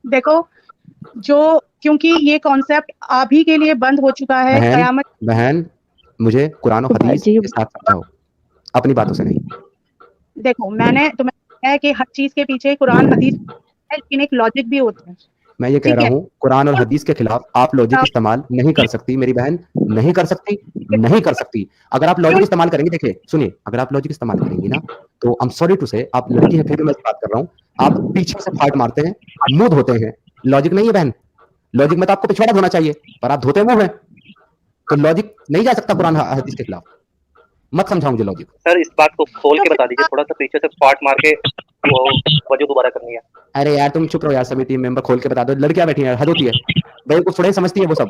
देखो, जो क्योंकि ये कॉन्सेप्ट अभी के लिए बंद हो चुका है, बहन कयामत। बहन मुझे कुरान और हदीस जी के साथ समझाओ, अपनी बातों से नहीं। देखो, मैंने तुम्हें बताया है कि हर चीज के पीछे कुरान हदीस है, लेकिन एक लॉजिक भी होता है। मैं ये कह ठीक रहा है, हूँ कुरान और हदीस के खिलाफ आप लॉजिक इस्तेमाल नहीं कर सकती मेरी बहन, नहीं कर सकती, नहीं कर सकती। अगर आप लॉजिक इस्तेमाल करेंगे, देखिए सुनिए, अगर आप लॉजिक इस्तेमाल करेंगी ना तो आई एम सॉरी टू से, आप लड़की है फिर भी मैं बात कर रहा हूँ, आप पीछे से फाट मारते हैं, मुंह धोते हैं। लॉजिक नहीं है बहन, लॉजिक में तो आपको पिछवाड़ा धोना चाहिए, पर आप धोते मुंह है, तो लॉजिक नहीं जा सकता कुरान हदीस के खिलाफ। मत समझाओ मुझे लॉजिक। सर इस बात को खोल के बता दीजिए, थोड़ा सा पीछे से फाट मार के वो वजह दोबारा करनी है। अरे यार तुम चुप रहो यार, समिति मेंबर खोल के बता दो, लड़कियां बैठी हैं, हद होती है, भाई को थोड़ा ही समझती है वो सब।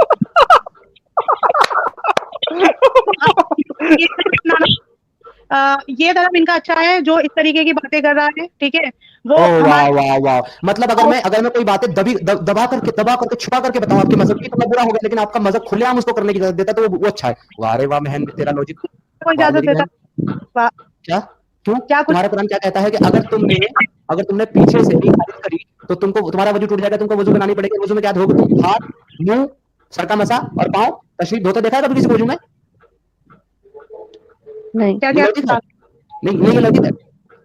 ये तरफ इनका अच्छा है जो इस तरीके की बातें कर रहा है, ठीक है। वो वाह हमारे वाह वाह, मतलब अगर मैं कोई बातें दबा करके छुपा करके बताऊं आपके मजहब की तो मैं बुरा हो गया, लेकिन आपका मजहब खुलेआम उसको करने की इजाजत देता तो वो अच्छा है। वाह रे वाह बहन, तेरा लॉजिक। को वाह इजाजत मेरी देता बहन। क्या? क्यों? क्या कुछ तुम्हारा कुरान क्या कहता है कि अगर तुमने पीछे से भी खारिज करी तो तुमको तुम्हारा वजू टूट जाएगा, तुमको वजू बनानी पड़ेगी। वजू में क्या धोगे तुम? हाथ, मुंह, सर का मसा और पांव तशरीफ धोते देखा है कभी किसी वजू में? नहीं। क्या ये क्या लॉजिक है? नहीं, ये लॉजिक है।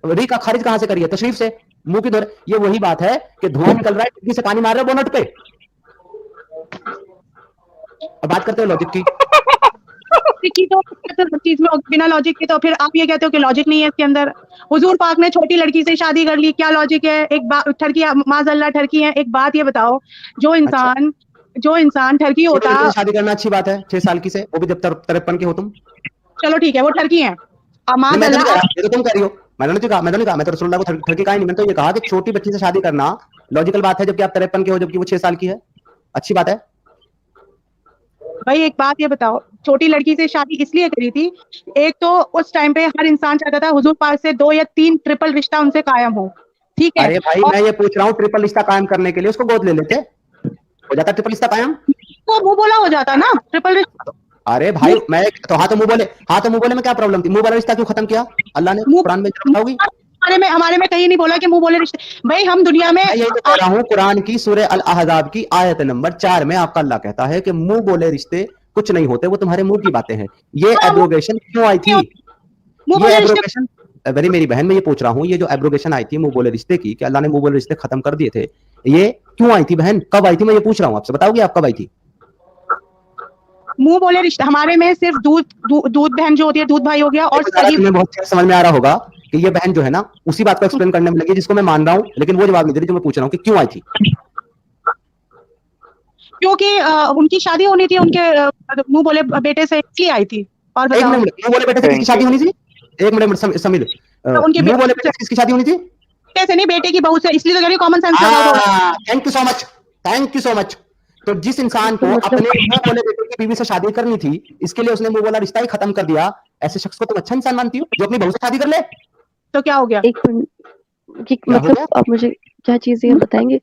री का खारिज कहां से करी है? तशरीफ से, मुंह की धोरे। ये वही बात है कि धुआं निकल रहा है, खिड़की से पानी मार रहे हो बोनट पे। अब बात करते हो लॉजिक की। की तो हर चीज में बिना लॉजिक के, तो फिर आप ये कहते हो कि लॉजिक नहीं है इसके अंदर। हुजूर पाक ने छोटी लड़की से शादी कर ली, क्या लॉजिक है? एक बात ठरकी, माजल्ला ठरकी है। एक बात ये बताओ, जो इंसान ठरकी छोटी होता, लड़की से शादी करना अच्छी बात है, 6 साल की से, वो भी जब 53 के हो तुम। चलो ठीक है, वो ठरकी है। नहीं मैं तो नहीं कह माजल्ला रहा, ये तो तुम कह रही हो। मैंने नहीं कहा, मैं तो रसूलुल्लाह को ठरकी कहा ही नहीं। मैंने तो ये कहा कि छोटी बच्ची से शादी करना लॉजिकल बात है, जबकि आप 53 के हो, जबकि वो 6 साल की है, अच्छी बात है। भाई एक बात ये बताओ, छोटी लड़की से शादी इसलिए करी थी, एक तो उस टाइम पे हर इंसान चाहता था हुजूर पाक से 2 या 3 ट्रिपल रिश्ता उनसे कायम हो, ठीक है। अरे भाई और मैं ये पूछ रहा हूँ, ट्रिपल रिश्ता कायम करने के लिए उसको गोद ले लेते, हो जाता ट्रिपल रिश्ता कायम। वो मुंह बोला हो जाता ना ट्रिपल रिश्ता। अरे भाई मैं तो हाँ तो मुंह बोले में क्या प्रॉब्लम थी? मुंह वाला रिश्ता क्यों खत्म किया अल्लाह ने मुंह कुरान में? बताओगी? हमारे में कहीं नहीं बोला कि मुंह बोले रिश्ते। भाई हम दुनिया में मैं यही तो कह रहा हूँ, कुरान की सूरह अल अहज़ाब की आयत नंबर 4 में आपका अल्लाह कहता है कि मुंह बोले रिश्ते कुछ नहीं होते, वो तुम्हारे मुंह की बातें हैं। ये एब्रोगेशन क्यों आई थी? मुंह ये बोले रिश्ते एब्रोगेशन मेरी बहन, मैं ये पूछ रहा हूँ, ये जो एब्रोगेशन आई थी मुंह बोले रिश्ते की, कि अल्लाह ने मुंह बोले रिश्ते खत्म कर दिए थे, ये क्यों आई थी बहन? कब आई थी? मैं ये पूछ रहा हूँ आपसे, बताओगे आप कब आई थी? मुंह बोले रिश्ते हमारे में सिर्फ दूध बहन जो होती है, दूध भाई हो गया, और सगी। तुम्हें बहुत अच्छा समझ में आ रहा होगा कि ये बहन जो है ना उसी बात को एक्सप्लेन करने में लगी जिसको मैं मान रहा हूँ, लेकिन वो जवाब नहीं दे रही जो मैं पूछ रहा हूँ कि क्यों आई थी। क्योंकि उनकी शादी होनी थी उनके मुंह बोले बेटे से, इसलिए आई थी। और एक बताओ, मिनट, मुंह बोले बेटे से किसकी शादी होनी थी? एक मिनट समीर, उनके मुंह बोले बेटे से किसकी शादी होनी थी? बेटे से नहीं, बेटे की बहू से, इसलिए तो कह रही कॉमन सेंस लगाओ थोड़ा। Thank you so much, thank you so much. तो जिस इंसान को मतलब अपने मुंह बोले बेटे की बीवी से शादी करनी थी, इसके लिए उसने मुंह बोला रिश्ता ही खत्म कर दिया, ऐसे शख्स को तुम अच्छा इंसान मानती हो जो अपनी बहू से शादी कर ले? तो क्या हो गया? एक मिनट, क्या हो मतलब गया? आप मुझे क्या चीजें ये बताएंगे?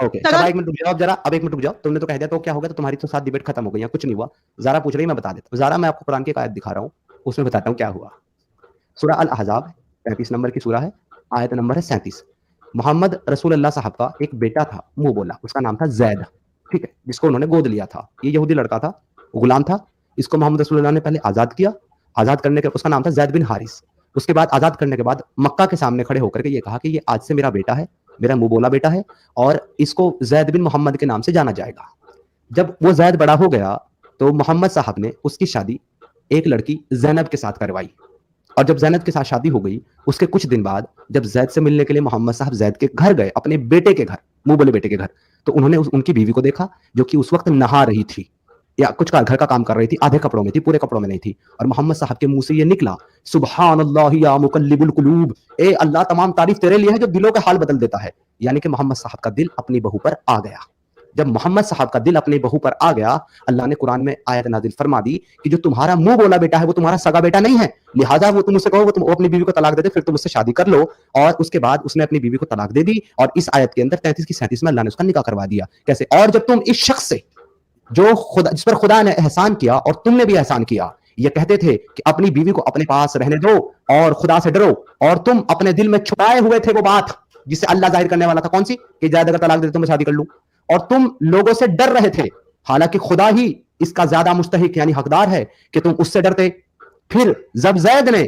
ओके सब, एक मिनट रुक जाओ जरा, अब 1 मिनट रुक जाओ। तुमने तो कह दिया तो क्या हो गया, तो तुम्हारी तो साथ डिबेट खत्म हो गई, कुछ नहीं हुआ। ज़ारा पूछ रही, मैं बता देता हूँ। ज़ारा मैं आपको कुरान की एक आयत दिखा रहा हूँ, उसमें बताता हूँ क्या हुआ। सूरह अल अहज़ाब 35 नंबर की सूरह है, आयत नंबर है 37। मोहम्मद रसूलुल्लाह साहब का एक बेटा था, मुंह बोला, उसका नाम था जैद, ठीक है, जिसको उन्होंने गोद लिया था। ये यहूदी लड़का था, गुलाम था। इसको मोहम्मद रसूलुल्लाह ने पहले आज़ाद किया। आज़ाद करने के, उसका नाम था जैद बिन हारिस। उसके बाद आज़ाद करने के बाद मक्का के सामने खड़े होकर के ये कहा कि ये आज से मेरा बेटा है, मेरा मुंह बोला बेटा है, और इसको जैद बिन मोहम्मद के नाम से जाना जाएगा। जब वो जैद बड़ा हो गया तो मोहम्मद साहब ने उसकी शादी एक लड़की जैनब के साथ करवाई, और जब जैनब के साथ शादी हो गई, उसके कुछ दिन बाद जब जैद से मिलने के लिए मोहम्मद साहब जैद के घर गए, अपने बेटे के घर, मुंह बोले बेटे के घर, तो उन्होंने उनकी बीवी को देखा जो कि उस वक्त नहा रही थी या कुछ घर का काम कर रही थी, आधे कपड़ों में थी, पूरे कपड़ों में नहीं थी। और मोहम्मद साहब के मुंह से ये निकला, सुबहान अल्लाह या मुकल्लिबुल कुलूब, ए अल्लाह तमाम तारीफ तेरे लिए है जो दिलों के हाल बदल देता है। यानी कि मोहम्मद साहब का दिल अपनी बहू पर आ गया। जब मोहम्मद साहब का दिल अपनी बहू पर आ गया, अल्लाह ने कुरान में आयत नाजिल फरमा दी कि जो तुम्हारा मुंह बोला बेटा है वो तुम्हारा सगा बेटा नहीं है, लिहाजा वो तुम उससे कहो वो अपनी बीवी को तलाक दे दे, फिर तुम उससे शादी कर लो। और उसके बाद उसने अपनी बीवी को तलाक दे दी, और इस आयत के अंदर 33 की 37 में अल्लाह ने उसका निकाह करवा दिया। कैसे? और जब तुम इस शख्स से जो खुदा, जिस पर खुदा ने एहसान किया और तुमने भी एहसान किया, ये कहते थे कि अपनी बीवी को अपने पास रहने दो और खुदा से डरो, और तुम अपने दिल में छुपाए हुए थे वो बात, जिससे अल्लाह जाहिर करने वाला था, कौन सी? कि जैद अगर तलाक दे तो मैं शादी कर लूं, और तुम लोगों से डर रहे थे, हालांकि खुदा ही इसका ज्यादा मुस्तहिक यानी हकदार है कि तुम उससे डरते। फिर जब जैद ने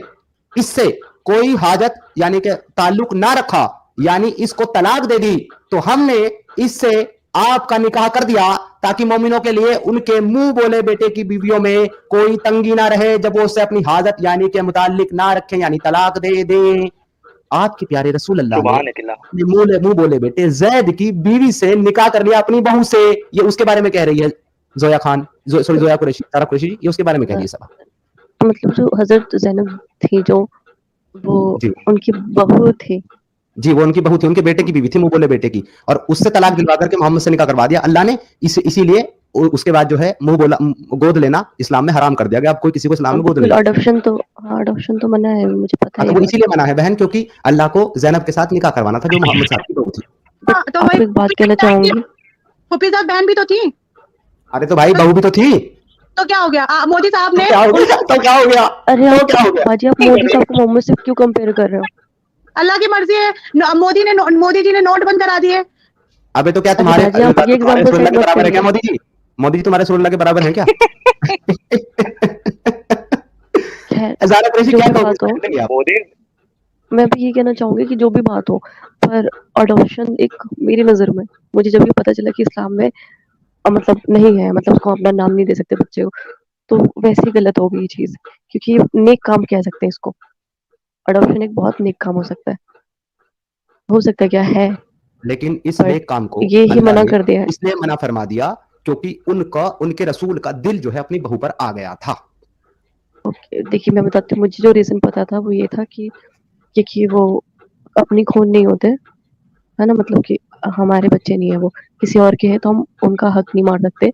इससे कोई हाजत यानी कि ताल्लुक ना रखा, यानी इसको तलाक दे दी, तो हमने इससे आपका निकाह कर दिया ताकि मोमिनों के लिए उनके मुंह बोले बेटे की बीवियों में कोई तंगी ना रहे जब वो उससे अपनी हाजत यानी के मुतालिक ना रखें, यानी तलाक दे दें। आपके प्यारे रसूल अल्लाह सुभान ने अल्लाह। अपने मुंह बोले बेटे जैद की बीवी से निकाह कर लिया अपनी बहू से। ये उसके बारे में कह रही है जोया खान, सॉरी जोया कुरैशी, तारा कुरैशी जी, ये उसके बारे में कह रही है सब। मतलब जो हजरत ज़ैनब थी, जो वो जी उनकी बहू थी। जी, वो उनकी बहू थी, उनके बेटे की बीवी थी, मुंह बोले बेटे की, और उससे तलाक दिलवा करके मोहम्मद से निकाह करवा दिया अल्लाह ने। इसीलिए उसके बाद जो है मुंह बोला गोद लेना इस्लाम में हराम कर दिया गया। अब कोई किसी को इस्लाम में गोद नहीं। अडॉप्शन तो, हाँ अडॉप्शन तो मना है, मुझे पता हाँ, है। तो वो इसीलिए मना है बहन, क्योंकि अल्लाह को ज़ैनब के साथ निकाह करवाना था जो मोहम्मद साहब की बहू थी। हाँ, तो आपको वही एक बात कहना चाहूंगी। फूफी साहब बहन भी तो थी, अरे तो भाई बहू भी तो थी, तो क्या हो गया? मोदी साहब ने तो क्या हो गया? तो क्या हो गया? अरे तो आप क्या हो गया? बाजी, आप मोदी साहब को मोहम्मद से क्यों कंपेयर कर रहे हो? अल्लाह की मर्जी है, मोदी जी ने नोट बंद करा दिए। अबे तो क्या अरे तुम्हारे बाजी, आप ये तुम्हारे एग्जांपल रसूलुल्लाह सेट के मत बराबर है क्या करिए। मोदी जी? मोदी जी तुम्हारे रसूलुल्लाह के बराबर हैं क्या? खैर, ज़ारा कुरैशी जो क्या भी कहोगे बात हो, इस पे आप? मोदी मैं भी ये कहना चाहूंगी कि जो भी बात हो, पर अडॉप्शन एक, मेरी नजर में, मुझे जब ये पता चला कि इस्लाम में मतलब नहीं है, मतलब उसको अपना नाम नहीं दे सकते बच्चे को, तो वैसे ही गलत हो गई ये चीज, क्योंकि ये नेक काम कह सकते हैं इसको। अडॉप्शन एक बहुत नेक काम हो सकता है, क्या है, लेकिन इस पर नेक काम को ये ही अल्लाह मना ने कर दिया है। इसलिए मना फरमा दिया क्योंकि उनके रसूल का दिल जो है अपनी बहू पर आ गया था। ओके, देखिए मैं बताती हूँ, मुझे जो रीजन पता था वो ये था कि क्योंकि वो अपनी खून नहीं होते, है ना, मतलब कि हमारे बच्चे नहीं है, वो किसी और के हैं, तो हम उनका हक नहीं मार सकते,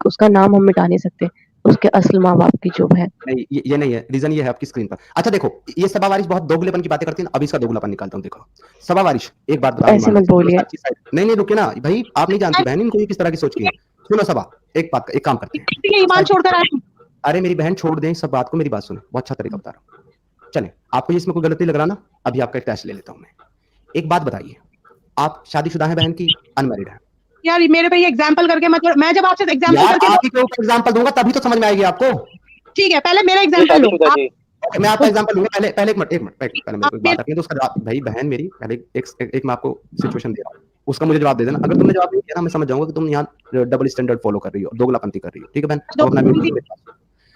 उसका नाम हम मिटा नहीं सकते, उसके असल माँ बाप की जो है। नहीं, ये नहीं है रीजन, ये है आपकी स्क्रीन पर। अच्छा देखो, ये सबा वारिश बहुत दोगलेपन की बातें करती है ना, अब इसका दोगलापन निकालता हूँ। देखो सबा वारिश, एक बात बताओ ऐसे ईमान मत से, बोलिए। सच्ची साइड। नहीं नहीं रुके ना भाई, आप नहीं जानती बहन इनको ये किस तरह की सोच की है। सुनो सबा, एक काम करते हैं, ये ईमान छोड़कर आए। अरे मेरी बहन छोड़ दें सब बात को, मेरी बात सुने, बहुत अच्छा तरीका बता रहा हूँ। चले, आपको इसमें कोई गलती लग रहा ना, अभी आपका एक टेस्ट ले लेता हूँ मैं। एक बात बताइए, आप शादीशुदा हैं बहन की अनमैरिड है? यार मेरे पे ये एग्जाम्पल करके मतलब, मैं जब आपसे एग्जाम्पल यार करके आप ही के ऊपर एग्जांपल दूंगा तभी तो समझ में आएगी आपको। ठीक है, पहले मेरा ये एग्जाम्पल लो शादीशुदा आप। जी। मैं आपका एग्जांपल लूंगा, पहले एक मिनट पहले मेरे को एक बात मेरे- रखनी है, तो उसका जवाब भाई बहन मेरी पहले एक मैं आपको सिचुएशन दे रहा हूँ, उसका मुझे जवाब दे देना। अगर तुमने जवाब नहीं दिया ना, मैं समझ जाऊंगा कि तुम यहाँ डबल स्टैंडर्ड फॉलो कर रही हो, दोगलापंती कर रही हो, ठीक है बहन? अब अपना म्यूट कर लो।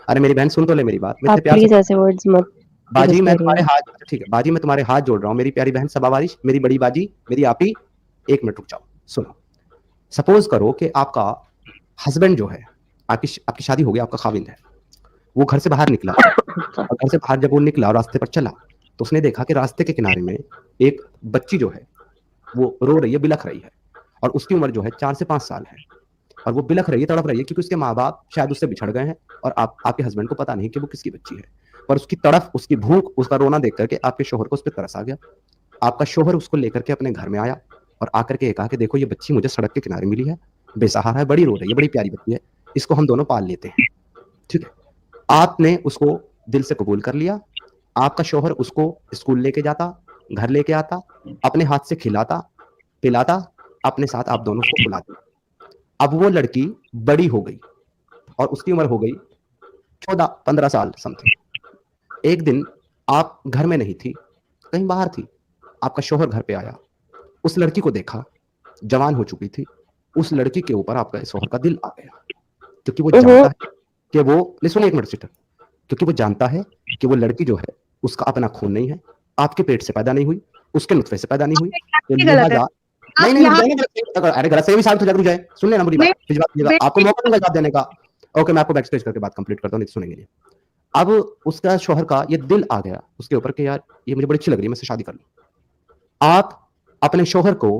अरे मेरी बहन सुन तो ले मेरी बात, मैं आप इतने प्यार प्लीज से ऐसे वर्ड्स मत बाजी, यूज मैं तुम्हारे करिए। हाथ, ठीक है बाजी, मैं तुम्हारे हाथ जोड़ रहा हूँ मेरी प्यारी बहन सबा वारिश, मेरी बड़ी बाजी, मेरी आपी, एक मिनट रुक जाओ। सुनो, सपोज करो कि आपका हस्बैंड जो है, आपकी शादी हो गई, आपका खाविंद है, वो घर से बाहर निकला, और घर से बाहर जब वो निकला और रास्ते पर चला, तो उसने देखा कि रास्ते के किनारे में एक बच्ची जो है वो रो रही है, बिलख रही है, और उसकी उम्र जो है 4 से 5 साल है, और वो बिलख रही है, तड़प रही है, क्योंकि उसके माँ बाप शायद उससे बिछड़ गए हैं, और आपके हस्बैंड को पता नहीं कि वो किसकी बच्ची है। पर उसकी तड़प, उसकी भूख, उसका रोना देख करके आपके शोहर को उस पर तरस आ गया। आपका शोहर उसको लेकर के अपने घर में आया और आकर के कहा कि देखो ये बच्ची मुझे सड़क के किनारे मिली है, बेसहारा है, बड़ी रो रही है, बड़ी प्यारी बच्ची है, इसको हम दोनों पाल लेते हैं। ठीक है, आपने उसको दिल से कबूल कर लिया, आपका शोहर उसको स्कूल लेके जाता, घर लेके आता, अपने हाथ से खिलाता पिलाता, अपने साथ आप दोनों को बुलाते। अब वो लड़की बड़ी हो गई और उसकी उम्र हो गई 14-15 साल समथिंग। एक दिन आप घर में नहीं थी, कहीं बाहर थी, आपका शोहर घर पे आया, उस लड़की को देखा, जवान हो चुकी थी, उस लड़की के ऊपर आपका शोहर का दिल आ गया, क्योंकि वो जानता है कि वो, सुनिए एक मिनट सिस्टर, क्योंकि वो जानता है कि वो लड़की जो है उसका अपना खून नहीं है, आपके पेट से पैदा नहीं हुई, उसके नुतफे से पैदा नहीं हुई, तो लिहाजा नहीं नहीं अरे गलत सही भी साबित हो जाए, रुक जाए, सुन लेना मेरी बात, आपको मौका दूंगा जवाब देने का। ओके, मैं आपको बैक स्टेज करके बात कंप्लीट करता हूँ, नहीं सुनेंगे नहीं। अब उसका शोहर का ये दिल आ गया उसके ऊपर कि यार ये मुझे बड़ी अच्छी लग रही है, मैं इससे शादी कर लूं। आप अपने शोहर को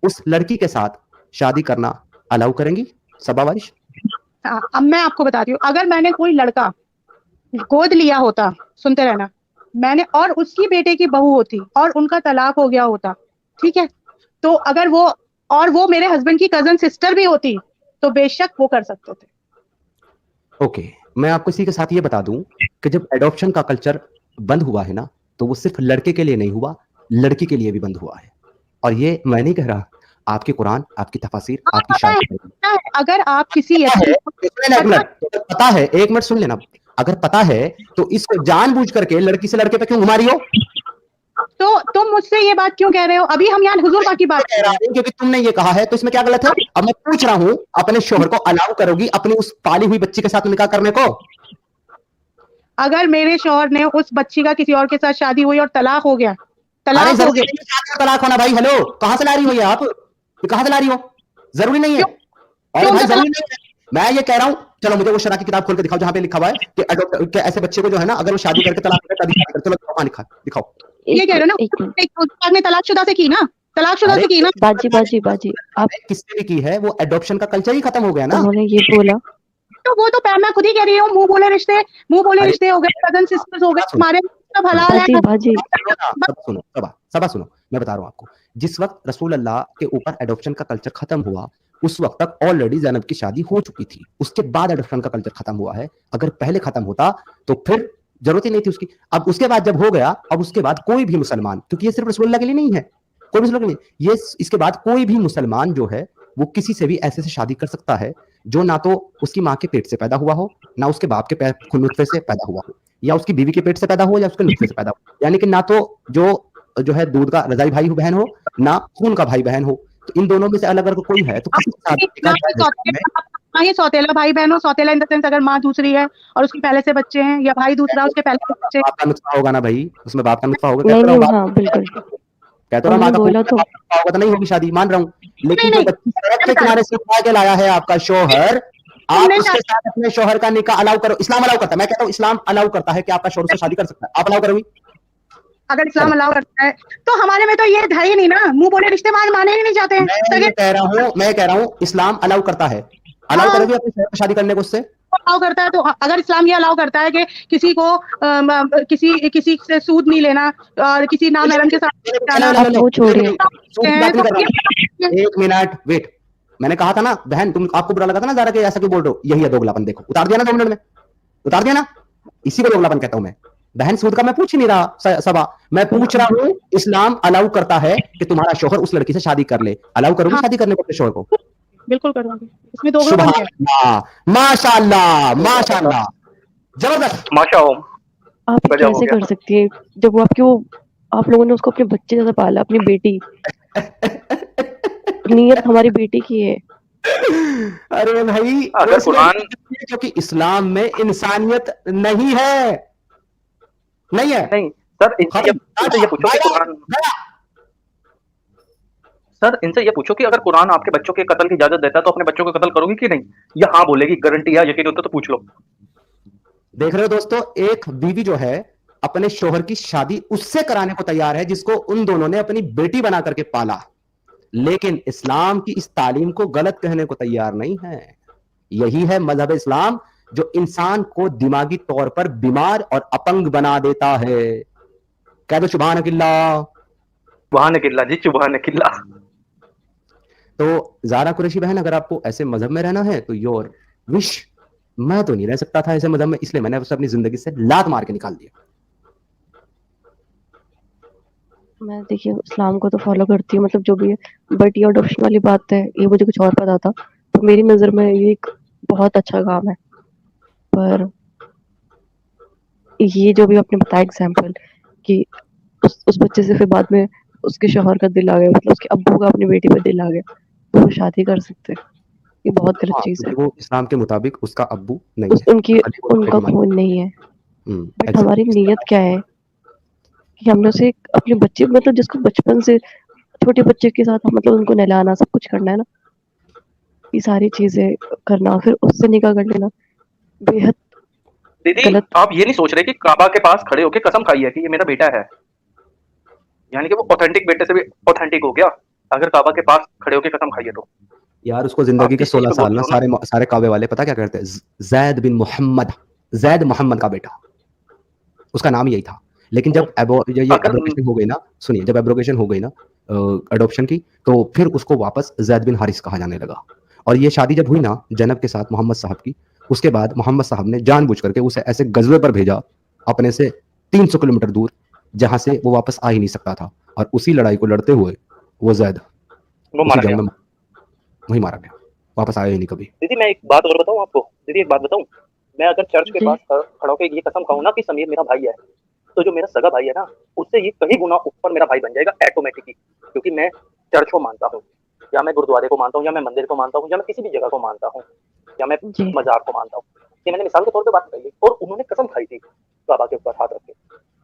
उस लड़की के साथ शादी करना अलाउ करेंगी सबा वारिश? अब मैं आपको बताती हूँ, अगर मैंने कोई लड़का गोद लिया होता, सुनते रहना, मैंने, और उसकी बेटे की बहू होती और उनका तलाक हो गया होता, ठीक है, तो अगर वो, और वो मेरे हस्बैंड की कजन सिस्टर भी होती, तो बेशक वो कर सकते थे। ओके, मैं आपको इसी के साथ ये बता दूं कि जब एडॉप्शन का कल्चर बंद हुआ है ना, तो वो सिर्फ लड़के के लिए नहीं हुआ, लड़की के लिए भी बंद हुआ है। और ये मैं नहीं कह रहा, आपके कुरान, आपकी तफासिर, हाँ, आपकी पता है, शादी पता है, अगर आप किसी पता अच्छी है, सुन लेना एक मिनट, तो पता है, एक मिनट सुन लेना, अगर पता है तो इसको जानबूझ करके लड़की से लड़के पे क्यों घुमा रही हो? तो तुम मुझसे ये बात क्यों कह रहे हो? अभी हम यहाँ हुजूर पाक की बात कह रहा हूं क्योंकि तुमने ये कहा है, तो इसमें क्या गलत है? अब मैं पूछ रहा हूं, अपने शोहर को अलाउ करोगी अपनी उस पाली हुई बच्ची के साथ निकाह करने को? अगर मेरे शौहर ने उस बच्ची का किसी और के साथ शादी हुई और तलाक हो गया, अरे तलाक हो जरूरी गया, नहीं है शादी का तलाक होना भाई। हेलो, कहां से ला रही हो ये आप? ये कहां से ला रही हो? जरूरी नहीं है। अरे क्यों भाई तो जरूरी नहीं है। मैं ये कह रहा हूं, चलो मुझे वो शरा की किताब खोल के दिखाओ जहां पे लिखा हुआ है कि अडॉप्ट के ऐसे बच्चे को जो है ना, अगर वो शादी करके तलाक करे तभी शादी करे। चलो वहां लिखा है, दिखाओ। ये कह रहे हो ना, एक मिनट हुजूर पाक ने तलाकशुदा से की ना, तलाकशुदा अरे से की ना, बाजी आप किसने भी की है, वो एडॉप्शन का कल्चर ही खत्म हो गया ना। उन्होंने ये बोला तो वो तो मैं खुद ही कह रही हूँ, मुंह बोले अरे रिश्ते हो गए, कजन सिस्टर्स हो गए, बात सुनो, हमारे सब हलाल है। बाजी सबा सुनो, मैं बता रहा हूं आपको। जिस वक्त रसूल अल्लाह के ऊपर एडॉप्शन का कल्चर खत्म हुआ, उस वक्त तक ऑलरेडी ज़ैनब की शादी हो चुकी थी। उसके बाद एडॉप्शन का कल्चर खत्म हुआ है। अगर पहले खत्म होता तो फिर जरूरत ही नहीं थी उसकी। अब उसके बाद जब हो गया, अब उसके बाद कोई भी मुसलमान, क्योंकि ये सिर्फ रसूल अल्लाह के लिए नहीं है, कोई भी मुसलमान नहीं, ये इसके बाद कोई भी मुसलमान जो है वो किसी से भी ऐसे से शादी कर सकता है जो ना तो उसकी माँ के पेट से पैदा हुआ हो, ना उसके बाप के नुतफे से पैदा हुआ हो, या उसकी बीवी के पेट से पैदा हो, या उसके नुतफे से पैदा हो, यानी कि ना तो जो है दूध का रजाई भाई बहन हो, ना खून का भाई बहन हो। तो इन दोनों में से अलग अगर कोई है तो किसी के साथ निकाह जायज़ है इस्लाम में। ये सौतेला भाई बहन हो, सौतेला इन द सेंस अगर माँ दूसरी है और उसके पहले से बच्चे हैं, या भाई दूसरा उसके पहले से बच्चे, बाप का नुस्खा होगा ना भाई, उसमें बाप का नुस्खा होगा। नहीं कहते रहो नहीं बाप, हाँ बिल्कुल कहते रहो माँ उन्होंने का बोला तो बाप का नुस्खा होगा तो नहीं होगी शादी, मान रहा हूँ। लेकिन जो नहीं, बच्ची सड़क के किनारे से उठा के लाया है आपका शोहर, आप तुमने उसके साथ अपने शोहर का निकाह अलाउ करो। इस्लाम अलाउ करता है, मैं कहता हूँ इस्लाम अलाउ करता है कि आपका शोहर से शादी कर सकता है। आप अलाउ करोगी? अगर इस्लाम अलाउ करता है तो हमारे में तो ये है ही नहीं ना, मुंह बोले रिश्ते माने ही नहीं जाते हैं। मैं कह रहा हूँ इस्लाम अलाउ करता है। अलाउ हाँ, करोगी अपने शोहर से शादी करने को उससे? अलाउ करता है तो अगर इस्लाम ये अलाउ करता है कि किसी को किसी से सूद नहीं लेना और किसी नामहरम के साथ जाना, आप वो छोड़िए सूद की बात नहीं कर रहा हूं। एक मिनट वेट, मैंने कहा था ना बहन, तुम आपको बुरा लगा था ना ज़ारा के ऐसा क्यों बोल रहे हो? यही है दोगलापन। देखो उतार दिया ना 2 मिनट में, उतार दिया ना। इसी को दोगलापन कहता हूं मैं। बहन सूद का मैं पूछ ही नहीं रहा सबा, मैं पूछ रहा हूँ इस्लाम अलाउ करता है कि तुम्हारा शोहर उस लड़की से शादी कर ले। अलाउ करोगी हाँ। शादी करने को अपने शोहर को? बिल्कुल करूंगी, इसमें दो सुभान अल्लाह, माशाअल्लाह, माशाअल्लाह, जबरदस्त। माशा ओम आप गजब हो कैसे गया। कर सकती है जब वो आपकी वो आप लोगों ने उसको अपने बच्चे जैसा पाला, अपनी बेटी, नीयत हमारी बेटी की है। अरे भाई अगर कुरान क्योंकि इस्लाम में इंसानियत नहीं है, नहीं है। नहीं सर, इनसे ये पूछो कि कुरान, सर इनसे ये पूछो कि अगर कुरान आपके बच्चों के कत्ल की इजाजत देता है तो अपने बच्चों को कत्ल करोगी कि नहीं? या हाँ बोलेगी, गारंटी है, यकीन होता तो पूछ लो। देख रहे हो दोस्तों, एक बीवी जो है अपने शोहर की शादी उससे कराने को तैयार है जिसको उन दोनों ने अपनी बेटी बना करके पाला, लेकिन इस्लाम की इस तालीम को गलत कहने को तैयार नहीं है। यही है मजहब इस्लाम जो इंसान को दिमागी तौर पर बीमार और अपंग बना देता है। कह दो सुभान अल्लाह। सुभान अल्लाह जी, सुभान अल्लाह। तो ज़ारा कुरैशी बहन, अगर आपको ऐसे मजहब में रहना है तो योर विश। मैं तो नहीं रह सकता था ऐसे मजहब में, इसलिए मैंने उसे अपनी जिंदगी से लात मार के निकाल दिया। मैं देखिए इस्लाम को तो फॉलो करती हूँ, मतलब जो भी है, बट ये अडॉप्शन वाली बात है, ये मुझे कुछ और पता था। तो मेरी नज़र में ये एक बहुत अच्छा काम है, पर ये जो भी आपने बताया एग्जाम्पल कि उस बच्चे से फिर बाद में उसके शौहर का दिल आ गया, मतलब उसके अब्बू का अपनी बेटी पर दिल आ गया, तो वो शादी कर सकते हैं। ये बहुत गलत चीज है। वो इस्लाम के मुताबिक उसका अब्बू नहीं है, उनका खून नहीं है। बट हमारी नीयत क्या है कि हमने उसे अपने बच्चे, मतलब जिसको बचपन से छोटे बच्चे के साथ मतलब उनको नहलाना सब कुछ करना है ना, ये सारी चीजें करना, फिर उससे निकाह कर लेना बेहद दीदी गलत। आप ये नहीं सोच रहे कि काबा के पास खड़े होकर कसम खाई है कि ये मेरा बेटा है, यानी कि वो ऑथेंटिक बेटे से भी ऑथेंटिक हो गया अगर काबा के पास खड़े होकर कसम खाई है तो। यार उसको जिंदगी के 16 साल ना सारे काबे वाले पता क्या करते हैं, जैद बिन मोहम्मद, जैद मोहम्मद का बेटा, उसका नाम यही था। लेकिन जब एब्रोगेशन हो गई ना, सुनिए, जब एब्रोगेशन हो गई ना अडॉप्शन की, तो फिर उसको वापस जैद बिन हारिस कहा जाने लगा। और ये शादी जब हुई ना जैनब के साथ मोहम्मद साहब की, उसके बाद मोहम्मद साहब ने जानबूझ करके उसे ऐसे गजवे पर भेजा अपने से 300 किलोमीटर दूर, जहां से वो वापस आ ही नहीं सकता था। और उसी लड़ाई को लड़ते हुए वो जैद वो उसी मारा जंग गया। में वही मारा गया, वापस आया ही नहीं कभी। दीदी मैं एक बात और बताऊं आपको, दीदी एक बात बताऊं, मैं अगर चर्च के जी पास खड़ा होकर ये कसम खाऊं ना कि समीर मेरा भाई है, तो जो मेरा सगा भाई है ना, उससे ये कहीं गुना ऊपर मेरा भाई बन जाएगा ऑटोमेटिकली, क्योंकि मैं चर्च को मानता हूँ, या मैं गुरुद्वारे को मानता हूँ, या मैं मंदिर को मानता हूँ, या मैं किसी भी जगह को मानता हूँ, या मैं जी मजार को मानता हूँ। ये मैंने मिसाल के तौर पे बात कही है, और उन्होंने कसम खाई थी बाबा के ऊपर हाथ रख